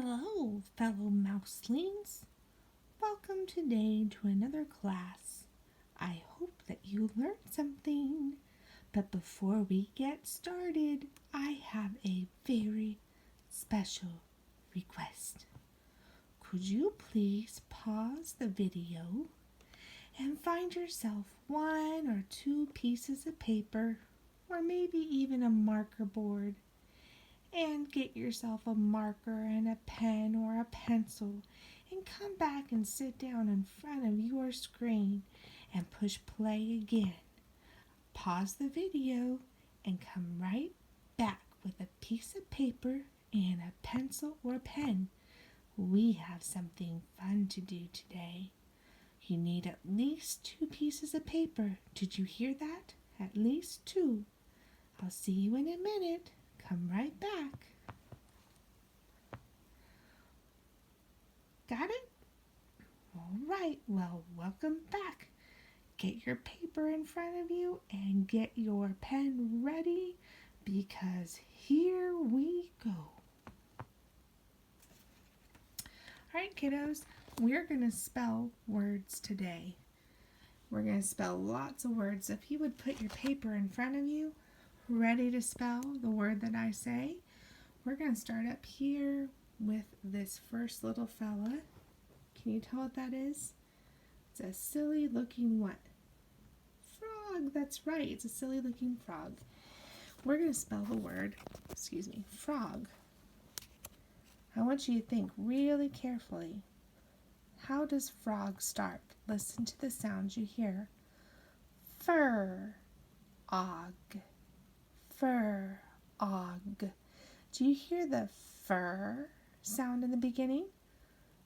Hello, fellow mouselings. Welcome today to another class. I hope that you learned something. But before we get started, I have a very special request. Could you please pause the video and find yourself one or two pieces of paper, or maybe even a marker board, and get yourself a marker and a pen or a pencil and come back and sit down in front of your screen and push play again. Pause the video and come right back with a piece of paper and a pencil or pen. We have something fun to do today. You need at least 2 pieces of paper. Did you hear that? At least 2. I'll see you in a minute. Come right back. Got it? All right, well, welcome back. Get your paper in front of you and get your pen ready because here we go. All right, kiddos, we're going to spell words today. We're going to spell lots of words. If you would put your paper in front of you, ready to spell the word that I say. We're going to start up here with this first little fella. Can you tell what that is? It's a silly looking what? Frog. That's right. It's a silly looking frog. We're going to spell the word, frog. I want you to think really carefully. How does frog start? Listen to the sounds you hear. Fur, og. Fur, og. Do you hear the fur sound in the beginning?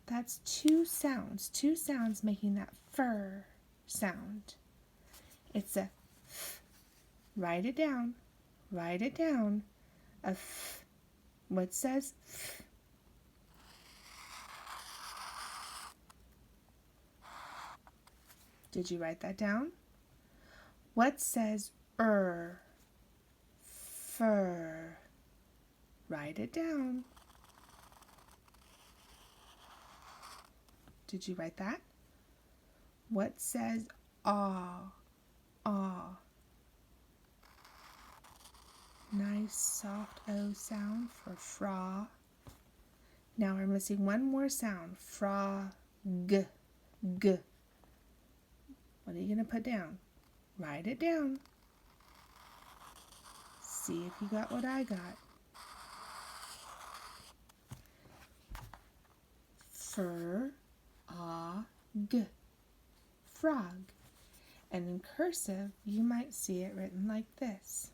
That's 2 sounds making that fur sound. It's a f. Write it down. A f. What says f? Did you write that down? What says fur? Write it down. Did you write that? What says aw? Nice soft O sound for fra. Now we're missing one more sound. Frog. G. What are you going to put down? Write it down. See if you got what I got. Frog. Frog. And in cursive, you might see it written like this.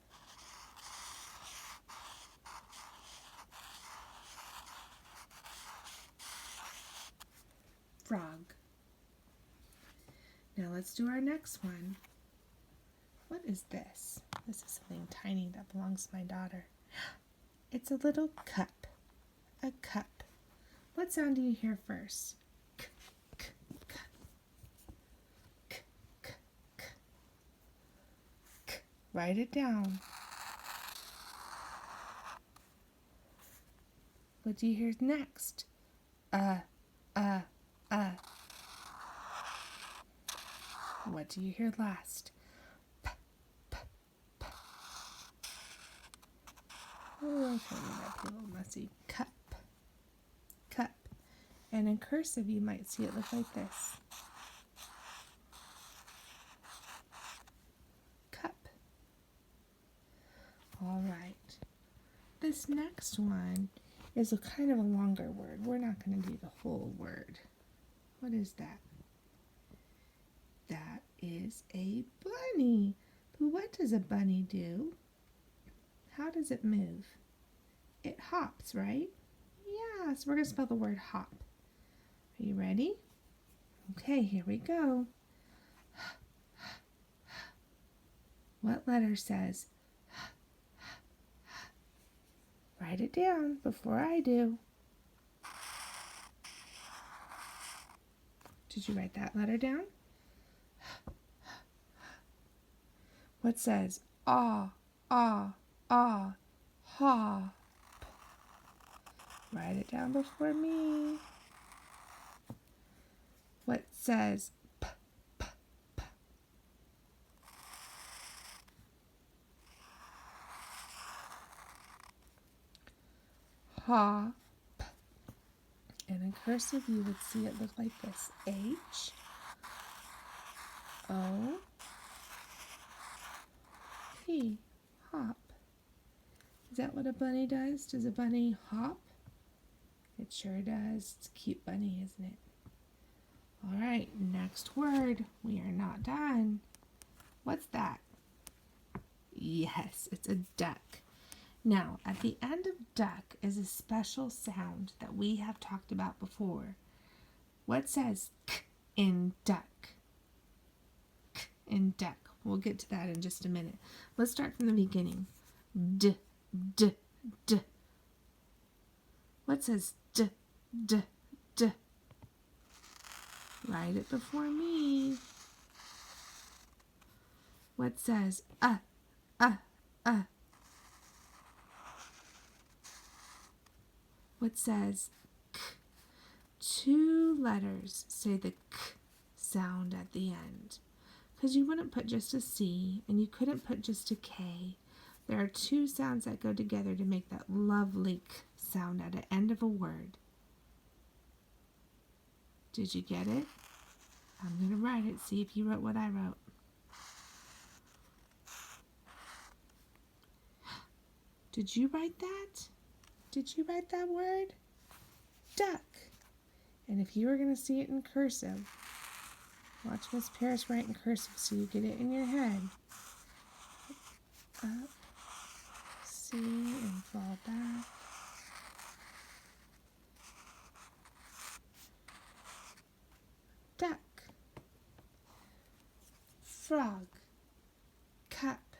Frog. Now let's do our next one. What is this? This is something tiny that belongs to my daughter. It's a little cup. A cup. What sound do you hear first? K, k, k. K, k, k. K. Write it down. What do you hear next? What do you hear last? Oh, that might be a little messy. Cup. And in cursive, you might see it look like this. Cup. All right. This next one is a kind of a longer word. We're not going to do the whole word. What is that? That is a bunny. But what does a bunny do? How does it move? It hops, right? Yeah, so we're going to spell the word hop. Are you ready? Okay, here we go. What letter says? Write it down before I do. Did you write that letter down? What says ah, hop? Write it down before me. What says p, p, p? Ha, p. And in cursive, you would see it look like this. H, O, P, hop. Is that what a bunny does? Does a bunny hop? It sure does. It's a cute bunny, isn't it? All right, next word. We are not done. What's that? Yes, it's a duck. Now, at the end of duck is a special sound that we have talked about before. What says k in duck? K in duck. We'll get to that in just a minute. Let's start from the beginning. D, d, d. What says d, d, d? Write it before me. What says uh? What says k? Two letters say the k sound at the end. Because you wouldn't put just a C and you couldn't put just a K. There are two sounds that go together to make that lovely k sound at the end of a word. Did you get it? I'm going to write it. See if you wrote what I wrote. Did you write that? Did you write that word? Duck. And if you were going to see it in cursive, watch Miss Parris write in cursive so you get it in your head. Up, C, and fall back. Duck. Frog. Cup.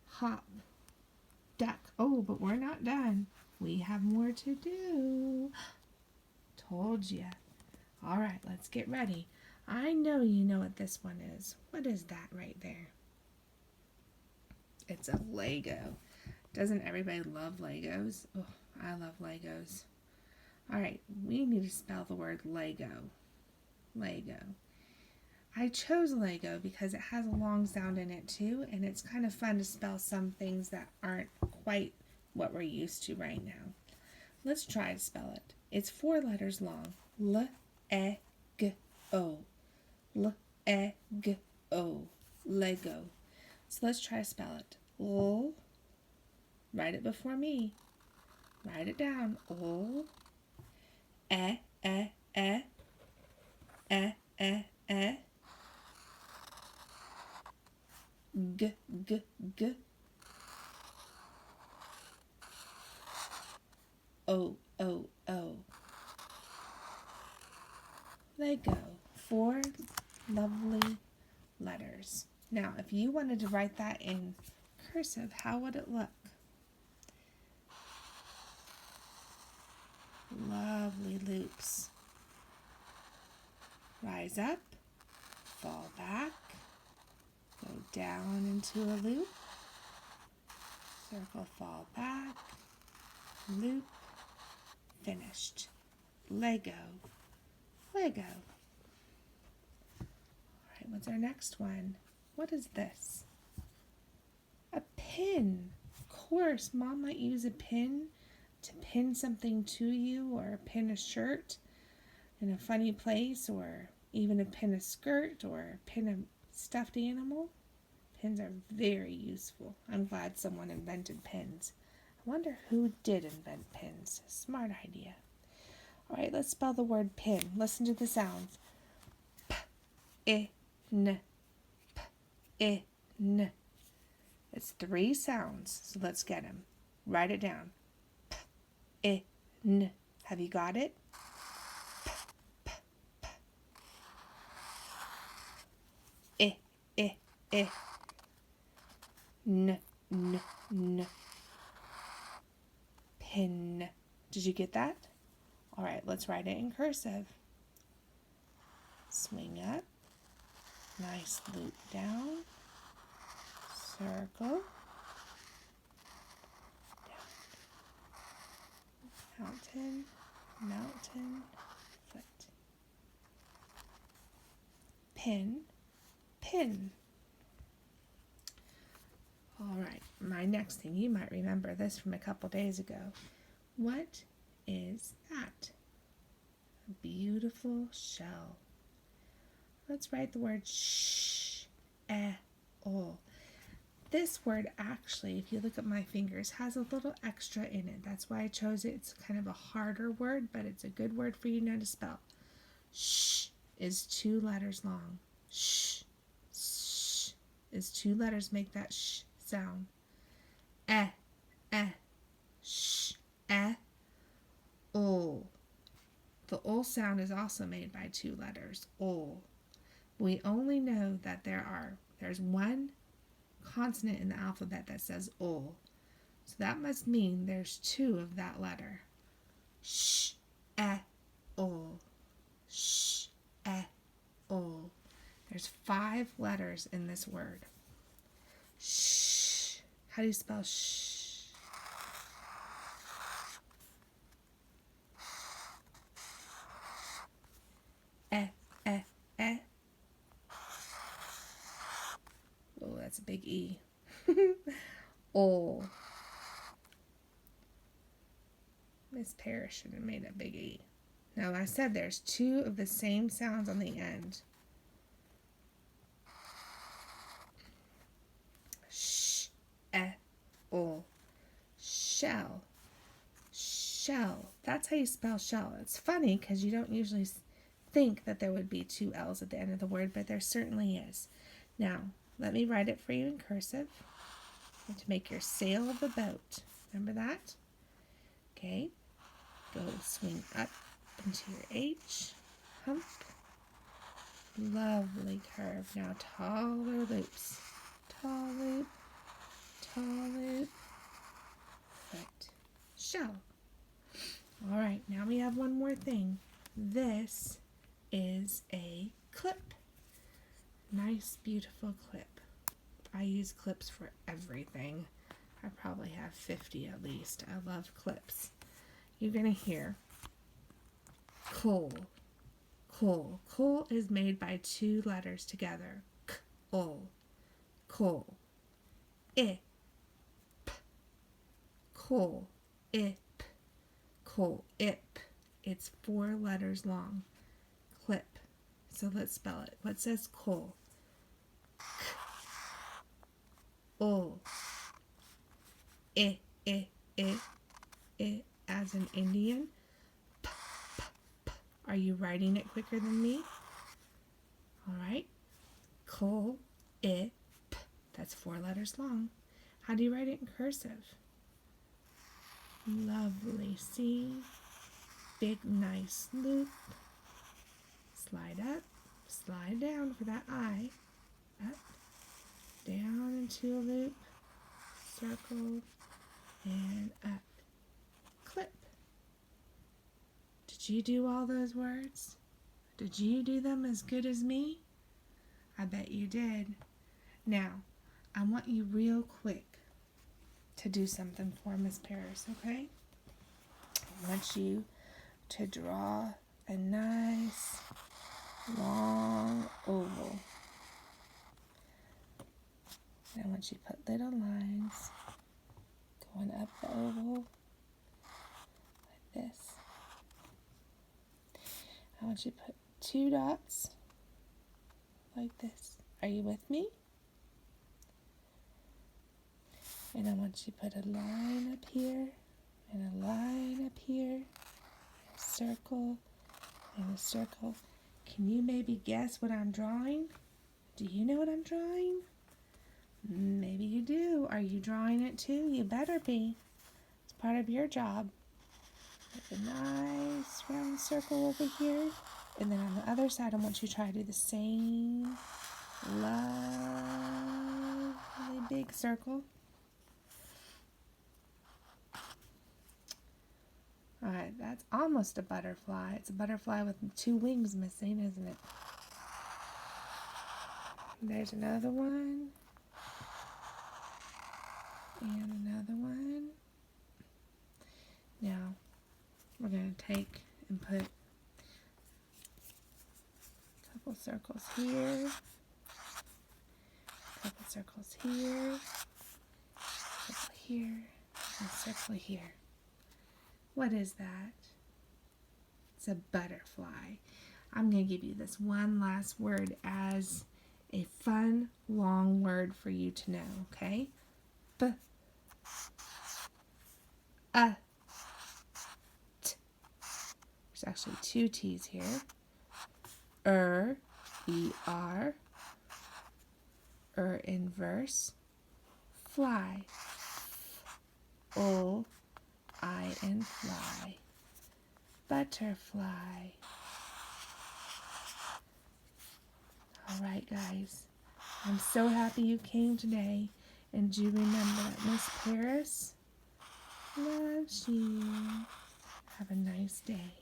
Hop. Duck. Oh, but we're not done. We have more to do. Told ya. All right, let's get ready. I know you know what this one is. What is that right there? It's a Lego. Doesn't everybody love Legos? Oh, I love Legos. All right, we need to spell the word Lego. Lego. I chose Lego because it has a long sound in it too, and it's kind of fun to spell some things that aren't quite what we're used to right now. Let's try to spell it. It's 4 letters long. L-E-G-O. L-E-G-O. Lego. So let's try to spell it. L. Write it before me. Write it down. L. E-E-E. E-E-E. G-G-G. O-O-O. Lego. 4 lovely letters. Now, if you wanted to write that in cursive, how would it look? Lovely loops. Rise up, fall back, go down into a loop, circle, fall back, loop, finished. Lego. Lego. All right, what's our next one? What is this? A pin. Of course, Mom might use a pin to pin something to you, or pin a shirt in a funny place, or even a pin a skirt, or pin a stuffed animal. Pins are very useful. I'm glad someone invented pins. I wonder who did invent pins. Smart idea. All right, let's spell the word pin. Listen to the sounds. P-I-N. P-I-N. It's 3 sounds, so let's get them. Write it down. P-I-N. Have you got it? I. N, n, n. Pin. Did you get that? All right, let's write it in cursive. Swing up. Nice loop down. Circle. Down. mountain, mountain, foot. Pin, pin. All right, my next thing, you might remember this from a couple days ago. What is that? A beautiful shell. Let's write the word sh-e-ol. This word actually, if you look at my fingers, has a little extra in it. That's why I chose it. It's kind of a harder word, but it's a good word for you to know to spell. Sh is 2 letters long. Sh, sh is 2 letters, make that sh sound. Sh, ol. The ol sound is also made by 2 letters, ol. We only know that there's one consonant in the alphabet that says ol. So that must mean there's 2 of that letter. Sh, ol. Sh, ol. There's 5 letters in this word. Shh. How do you spell shh? Oh, that's a big E. Ol. Miss Parris should have made a big E. Now, I said there's 2 of the same sounds on the end. Sh, ol. Shell. Shell. That's how you spell shell. It's funny because you don't usually think that there would be 2 L's at the end of the word, but there certainly is. Now, let me write it for you in cursive. To make your sail of the boat. Remember that? Okay. Go swing up into your H. Hump. Lovely curve. Now taller loops. Tall loop. Tall loop. Foot. Shell. All right. Now we have one more thing. This is a clip. Nice, beautiful clip. I use clips for everything. I probably have 50 at least. I love clips. You're going to hear coal. Coal. Coal is made by 2 letters together. K-ol. Coal. I-p. Coal. I-p. Coal. I-p. It's 4 letters long. Clip. So let's spell it. What says coal? Ol. I as an Indian. P, p, p. Are you writing it quicker than me? All right. Kol, I, p. That's 4 letters long. How do you write it in cursive? Lovely. See? Big, nice loop. Slide up, slide down for that I. Up. Down into a loop, circle, and up. Clip. Did you do all those words? Did you do them as good as me? I bet you did. Now, I want you real quick to do something for Miss Parris, okay? I want you to draw a nice, long oval. I want you to put little lines going up the oval like this. I want you to put 2 dots like this. Are you with me? And I want you to put a line up here and a line up here, a circle and a circle. Can you maybe guess what I'm drawing? Do you know what I'm drawing? Maybe you do. Are you drawing it too? You better be. It's part of your job. Make a nice round circle over here. And then on the other side, I want you to try to do the same lovely big circle. Alright, that's almost a butterfly. It's a butterfly with 2 wings missing, isn't it? There's another one. And another one. Now, we're going to take and put a couple circles here, a couple circles here, a circle here, and a circle here. What is that? It's a butterfly. I'm going to give you this one last word as a fun, long word for you to know, okay? B, a, t. There's actually two T's here. E-R, inverse, fly, O-I-N, fly, butterfly. All right, guys, I'm so happy you came today, and do remember that Miss Parris loves you. Have a nice day.